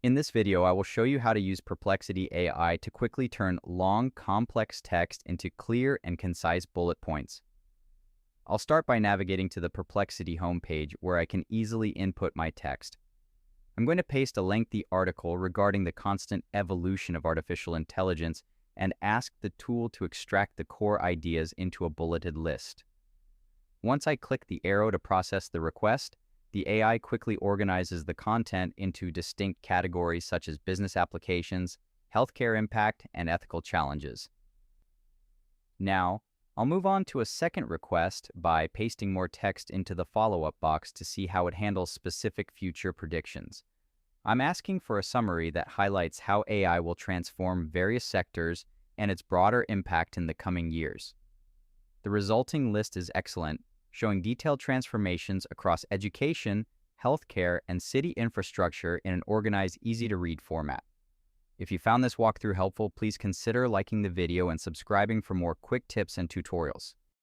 In this video, I will show you how to use Perplexity AI to quickly turn long, complex text into clear and concise bullet points. I'll start by navigating to the Perplexity homepage where I can easily input my text. I'm going to paste a lengthy article regarding the constant evolution of artificial intelligence and ask the tool to extract the core ideas into a bulleted list. Once I click the arrow to process the request, the AI quickly organizes the content into distinct categories such as business applications, healthcare impact, and ethical challenges. Now, I'll move on to a second request by pasting more text into the follow-up box to see how it handles specific future predictions. I'm asking for a summary that highlights how AI will transform various sectors and its broader impact in the coming years. The resulting list is excellent, showing detailed transformations across education, healthcare, and city infrastructure in an organized, easy-to-read format. If you found this walkthrough helpful, please consider liking the video and subscribing for more quick tips and tutorials.